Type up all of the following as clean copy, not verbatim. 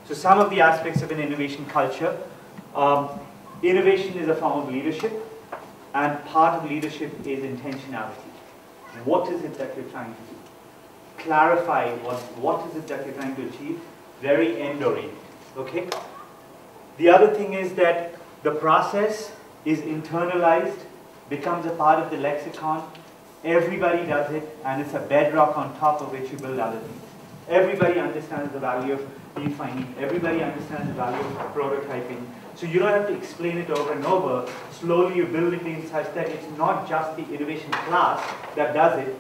So some of the aspects of an innovation culture. Innovation is a form of leadership, and part of leadership is intentionality. What is it that you're trying to do? Clarify what is it that you're trying to achieve. Very end-oriented. Okay? The other thing is that the process is internalized, becomes a part of the lexicon. Everybody does it, and it's a bedrock on top of which you build other things. Everybody understands the value of defining. Everybody understands the value of prototyping. So you don't have to explain it over and over. Slowly you build it in such that it's not just the innovation class that does it.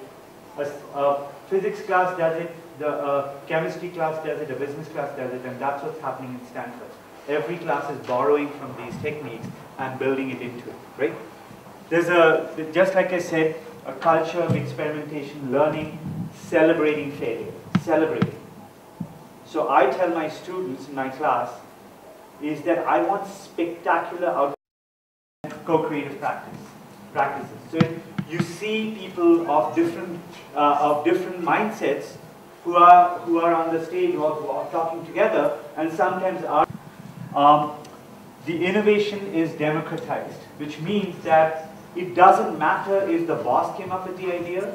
A physics class does it, the chemistry class does it, a business class does it, and that's what's happening in Stanford. Every class is borrowing from these techniques and building it into it, right? There's just like I said, a culture of experimentation, learning, celebrating failure, celebrating. So I tell my students in my class is that I want spectacular outcomes and co-creative practices. So you see people of different mindsets who are on the stage who are talking together, and sometimes the innovation is democratized, which means that it doesn't matter if the boss came up with the idea,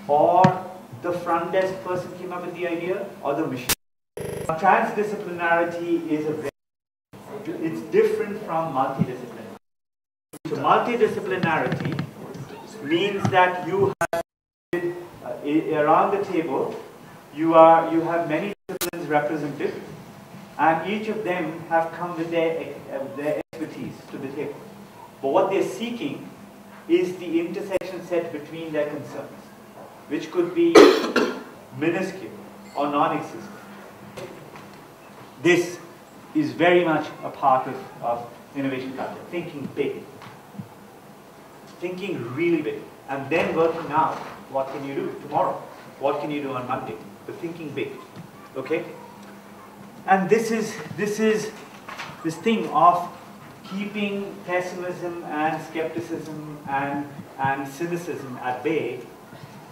or the front desk person came up with the idea, or the machine. Transdisciplinarity is it's different from multidisciplinarity. So multidisciplinarity means that you have around the table, you have many disciplines represented, and each of them have come with their expertise to the table. But what they're seeking is the intersection set between their concerns, which could be minuscule or non-existent. This is very much a part of innovation culture, thinking big, thinking really big, and then working out what can you do tomorrow, what can you do on Monday, but thinking big, okay? And this thing of keeping pessimism and skepticism and cynicism at bay,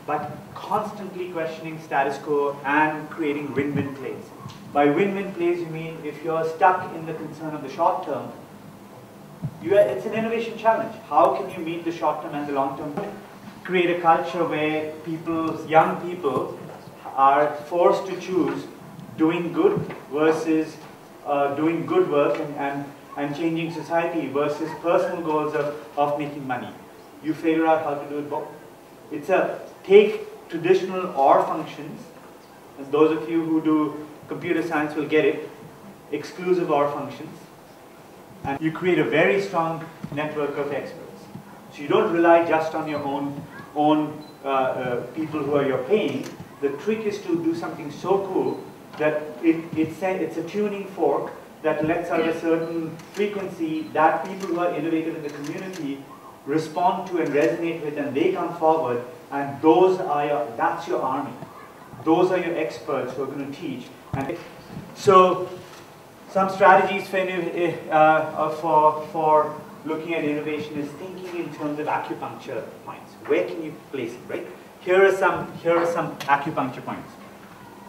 but constantly questioning status quo and creating win-win plays. By win-win plays, you mean if you're stuck in the concern of the short term, it's an innovation challenge. How can you meet the short term and the long term? Create a culture where young people are forced to choose doing good versus doing good work and changing society versus personal goals of making money. You figure out how to do it both. It's take traditional OR functions, as those of you who do computer science will get it, exclusive OR functions, and you create a very strong network of experts. So you don't rely just on your own people who are you're paying. The trick is to do something so cool that it's a tuning fork that lets out a certain frequency that people who are innovative in the community respond to and resonate with, and they come forward, and that's your army. Those are your experts who are going to teach. And so some strategies for looking at innovation is thinking in terms of acupuncture points. Where can you place it, right? Here are some acupuncture points.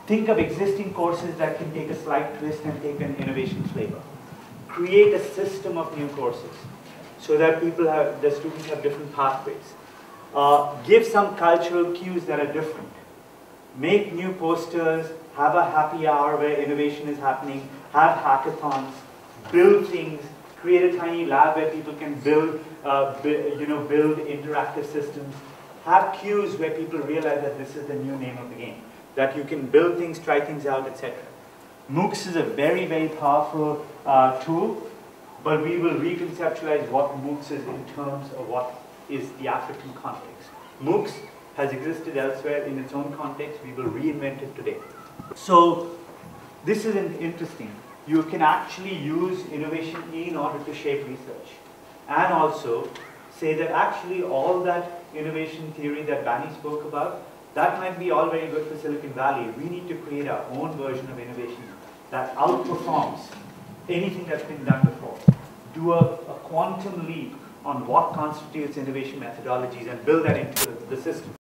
Think of existing courses that can take a slight twist and take an innovation flavor. Create a system of new courses so that the students have different pathways. Give some cultural cues that are different. Make new posters, have a happy hour where innovation is happening, have hackathons, build things, create a tiny lab where people can build interactive systems. Have cues where people realize that this is the new name of the game, that you can build things, try things out, etc. MOOCs is a very, very powerful tool, but we will reconceptualize what MOOCs is in terms of what is the African context. MOOCs has existed elsewhere in its own context. We will reinvent it today. So this is interesting. You can actually use innovation in order to shape research, and also say that actually all that innovation theory that Bani spoke about, that might be all very good for Silicon Valley. We need to create our own version of innovation that outperforms anything that's been done before. Do a quantum leap on what constitutes innovation methodologies and build that into the system.